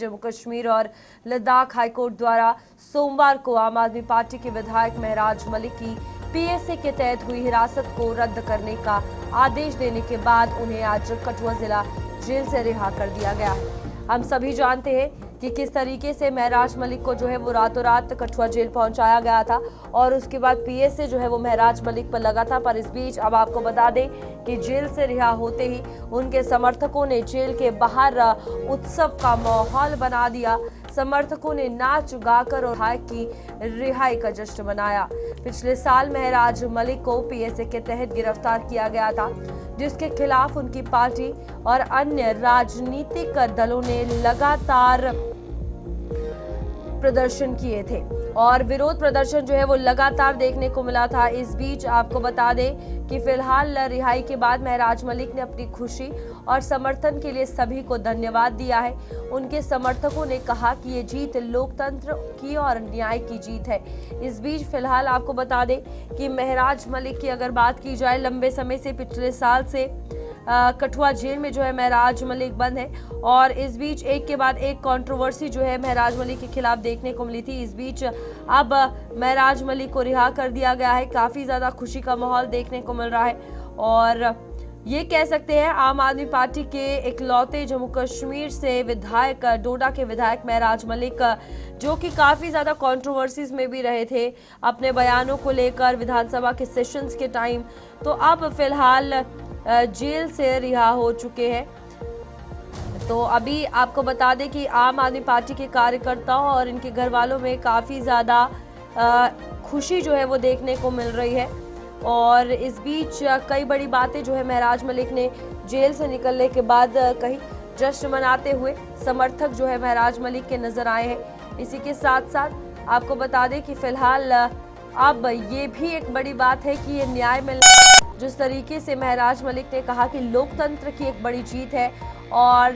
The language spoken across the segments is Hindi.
जम्मू कश्मीर और लद्दाख हाईकोर्ट द्वारा सोमवार को आम आदमी पार्टी के विधायक महराज मलिक की पीएसए के तहत हुई हिरासत को रद्द करने का आदेश देने के बाद उन्हें आज कठुआ जिला जेल से रिहा कर दिया गया है। हम सभी जानते हैं कि किस तरीके से महराज मलिक को जो है वो रातों रात कठुआ जेल पहुंचाया गया था और उसके बाद पीएसए जो है वो महराज मलिक पर लगा था। पर इस बीच अब आपको बता दें कि जेल से रिहा होते ही उनके समर्थकों ने जेल के बाहर उत्सव का माहौल बना दिया। समर्थकों ने नाच गाकर और विधायक की रिहाई का जश्न मनाया। पिछले साल महराज मलिक को पीएसए के तहत गिरफ्तार किया गया था, जिसके खिलाफ उनकी पार्टी और अन्य राजनीतिक दलों ने लगातार प्रदर्शन किए थे और विरोध प्रदर्शन जो है वो लगातार देखने को मिला था। इस बीच आपको बता दें कि फिलहाल रिहाई के बाद महराज मलिक ने अपनी खुशी और समर्थन के लिए सभी को धन्यवाद दिया है। उनके समर्थकों ने कहा कि ये जीत लोकतंत्र की और न्याय की जीत है। इस बीच फिलहाल आपको बता दें कि महराज मलिक की अगर बात की जाए, लंबे समय से पिछले साल से कठुआ जेल में जो है महराज मलिक बंद है और इस बीच एक के बाद एक कंट्रोवर्सी जो है महराज मलिक के खिलाफ देखने को मिली थी। इस बीच अब महराज मलिक को रिहा कर दिया गया है। काफी ज्यादा खुशी का माहौल देखने को मिल रहा है और ये कह सकते हैं आम आदमी पार्टी के इकलौते जम्मू कश्मीर से विधायक, डोडा के विधायक महराज मलिक, जो कि काफी ज्यादा कंट्रोवर्सीज में भी रहे थे अपने बयानों को लेकर विधानसभा के सेशंस के टाइम, तो अब फिलहाल जेल से रिहा हो चुके हैं। तो अभी आपको बता दें कि आम आदमी पार्टी के कार्यकर्ताओं और इनके घर वालों में काफ़ी ज़्यादा खुशी जो है वो देखने को मिल रही है और इस बीच कई बड़ी बातें जो है महराज मलिक ने जेल से निकलने के बाद कही। जश्न मनाते हुए समर्थक जो है महराज मलिक के नजर आए हैं। इसी के साथ साथ आपको बता दें कि फिलहाल अब ये भी एक बड़ी बात है कि ये न्याय मिलना, जिस तरीके से महराज मलिक ने कहा कि लोकतंत्र की एक बड़ी जीत है और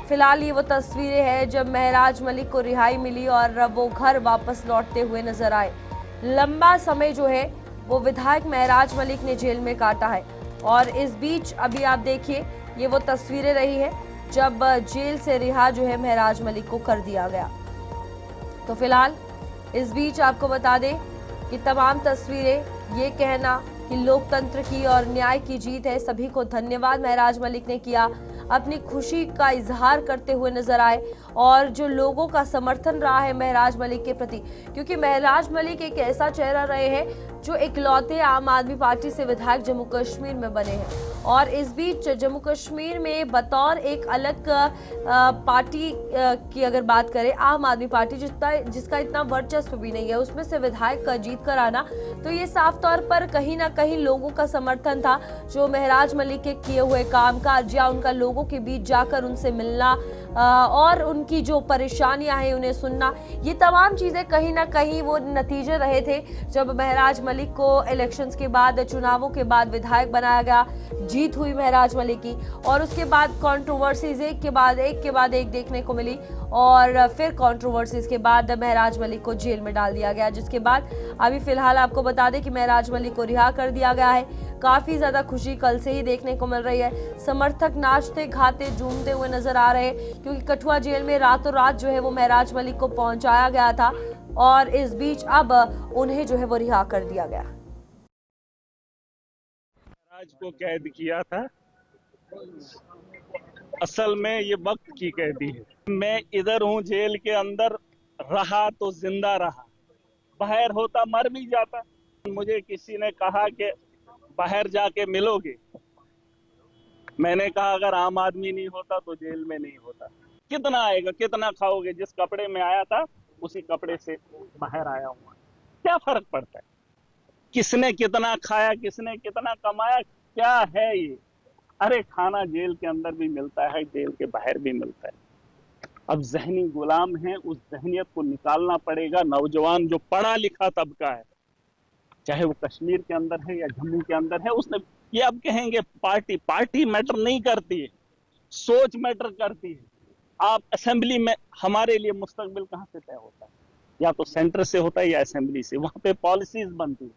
फिलहाल ये वो तस्वीरें हैं जब महराज मलिक को रिहाई मिली और वो घर वापस लौटते हुए नजर आए। लंबा समय जो है वो विधायक महराज मलिक ने जेल में काटा है और इस बीच अभी आप देखिए ये वो तस्वीरें रही है जब जेल से रिहा जो है महराज मलिक को कर दिया गया। तो फिलहाल इस बीच आपको बता दें कि तमाम तस्वीरें ये कहना कि लोकतंत्र की और न्याय की जीत है। सभी को धन्यवाद महराज मलिक ने किया, अपनी खुशी का इजहार करते हुए नजर आए और जो लोगों का समर्थन रहा है महराज मलिक के प्रति, क्योंकि महराज मलिक एक ऐसा चेहरा रहे हैं जो इकलौते आम आदमी पार्टी से विधायक जम्मू कश्मीर में बने हैं और इस बीच जम्मू कश्मीर में बतौर एक अलग पार्टी की अगर बात करें, आम आदमी पार्टी जिसका इतना वर्चस्व भी नहीं है, उसमें से विधायक का जीत कर आना, तो ये साफ तौर पर कहीं ना कहीं लोगों का समर्थन था। जो महराज मलिक के किए हुए कामकाज या उनका लोगों के बीच जाकर उनसे मिलना और उनकी जो परेशानियां हैं उन्हें सुनना, ये तमाम चीजें कहीं ना कहीं वो नतीजे रहे थे जब महराज मलिक को इलेक्शंस के बाद, चुनावों के बाद विधायक बनाया गया, जीत हुई महराज मलिक की और उसके बाद कंट्रोवर्सीज एक के बाद एक देखने को मिली और फिर कंट्रोवर्सीज के बाद महराज मलिक को जेल में डाल दिया गया, जिसके बाद अभी फिलहाल आपको बता दें कि महराज मलिक को रिहा कर दिया गया है। काफी ज्यादा खुशी कल से ही देखने को मिल रही है। समर्थक नाचते गाते झूमते हुए नजर आ रहे हैं क्योंकि कठुआ जेल में रातों रात जो है वो महराज मलिक को पहुंचाया गया था और इस बीच अब उन्हें जो है वो रिहा कर दिया गया। महराज को कैद किया था, असल में ये वक्त की कैदी है। मैं इधर हूँ जेल के अंदर, रहा तो जिंदा रहा, बाहर होता मर भी जाता। मुझे किसी ने कहा कि बाहर जाके मिलोगे, मैंने कहा अगर आम आदमी नहीं होता तो जेल में नहीं होता। कितना आएगा, कितना खाओगे? जिस कपड़े में आया था उसी कपड़े से बाहर आया हूँ, क्या फर्क पड़ता है? किसने कितना खाया, किसने कितना कमाया, क्या है ये? अरे खाना जेल के अंदर भी मिलता है, जेल के बाहर भी मिलता है। अब जहनी गुलाम है, उस जहनियत को निकालना पड़ेगा। नौजवान जो पढ़ा लिखा तबका है, चाहे वो कश्मीर के अंदर है या जम्मू के अंदर है, उसने ये अब कहेंगे पार्टी मैटर नहीं करती है, सोच मैटर करती है। आप असेंबली में, हमारे लिए मुस्तकबिल कहां से तय होता है? या तो सेंटर से होता है या असेंबली से, वहां पे पॉलिसीज बनती है।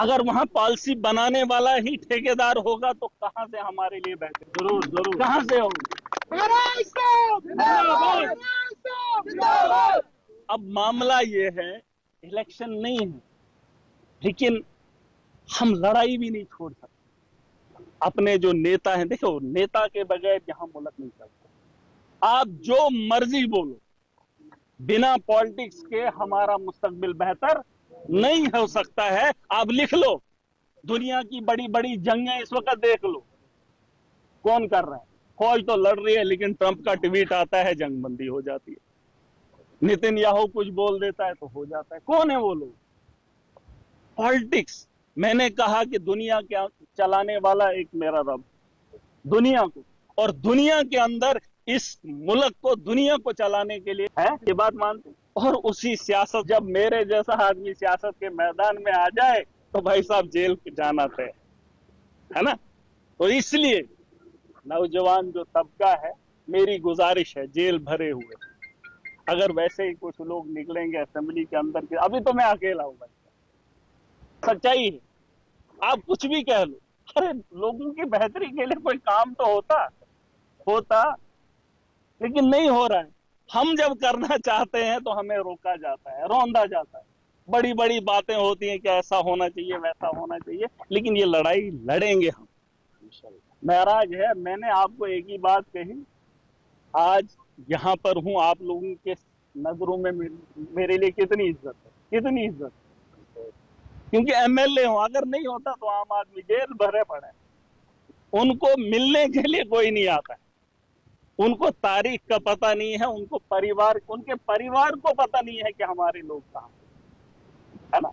अगर वहां पॉलिसी बनाने वाला ही ठेकेदार होगा तो कहां से हमारे लिए बेहतर? जरूर कहां से होगा? अब मामला ये है, इलेक्शन नहीं है, लेकिन हम लड़ाई भी नहीं छोड़ सकते। अपने जो नेता हैं, देखो नेता के बगैर यहां मुल्क नहीं चलता। आप जो मर्जी बोलो, बिना पॉलिटिक्स के हमारा मुस्तकबिल बेहतर नहीं हो सकता है। आप लिख लो, दुनिया की बड़ी बड़ी जंगें इस वक्त देख लो, कौन कर रहा है? फौज तो लड़ रही है, लेकिन ट्रंप का ट्वीट आता है, जंग बंदी हो जाती है। नितिन याहू कुछ बोल देता है तो हो जाता है। कौन है वो लोग? पॉलिटिक्स। मैंने कहा कि दुनिया के चलाने वाला एक मेरा रब, दुनिया को, और दुनिया के अंदर इस मुल्क को, दुनिया को चलाने के लिए है, ये बात मानते हैं। और उसी सियासत, जब मेरे जैसा आदमी सियासत के मैदान में आ जाए तो भाई साहब जेल जाना तय है ना। तो इसलिए नौजवान जो तबका है, मेरी गुजारिश है, जेल भरे हुए, अगर वैसे ही कुछ लोग निकलेंगे असेंबली के अंदर के, अभी तो मैं अकेला हूं भाई, सच्चाई है। आप कुछ भी कह लो, अरे लोगों की बेहतरी के लिए कोई काम तो होता, लेकिन नहीं हो रहा है। हम जब करना चाहते हैं तो हमें रोका जाता है, रौंदा जाता है। बड़ी बड़ी बातें होती हैं कि ऐसा होना चाहिए, वैसा होना चाहिए, लेकिन ये लड़ाई लड़ेंगे हम। महराज है, मैंने आपको एक ही बात कही, आज यहां पर हूं, आप लोगों के नजरों में मेरे लिए कितनी इज्जत है, कितनी इज्जत है। क्योंकि एमएलए हूं, अगर नहीं होता तो आम आदमी जेल भरे पड़े, उनको मिलने के लिए कोई नहीं आता है, उनको तारीख का पता नहीं है, उनको परिवार, उनके परिवार को पता नहीं है कि हमारे लोग कहां है ना।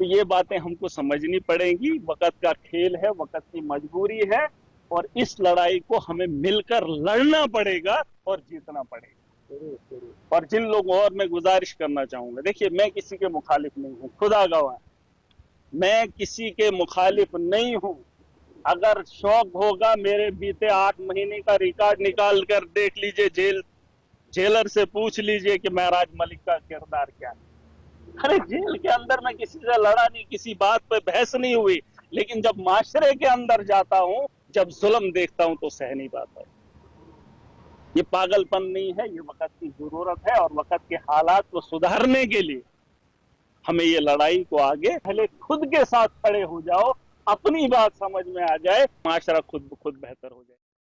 तो ये बातें हमको समझनी पड़ेंगी। वक्त का खेल है, वक्त की मजबूरी है, और इस लड़ाई को हमें मिलकर लड़ना पड़ेगा और जीतना पड़ेगा। और जिन लोगों, और मैं गुजारिश करना चाहूंगा, देखिए मैं किसी के मुखालिफ नहीं हूं, खुदा गवाह, मैं किसी के मुखालिफ नहीं हूं। अगर शौक होगा, मेरे बीते 8 महीने का रिकॉर्ड निकाल कर देख लीजिए, जेलर से पूछ लीजिए कि महराज मलिक का किरदार क्या है। अरे जेल के अंदर मैं किसी से लड़ा नहीं, किसी बात पे बहस नहीं हुई, लेकिन जब माशरे के अंदर जाता हूं, जब जुल्म देखता हूं तो सह नहीं पाता। ये पागलपन नहीं है, ये वक्त की जरूरत है, और वक्त के हालात को सुधारने के लिए हमें ये लड़ाई को आगे, पहले खुद के साथ खड़े हो जाओ, अपनी बात समझ में आ जाए, माशरा खुद ब खुद बेहतर हो जाए।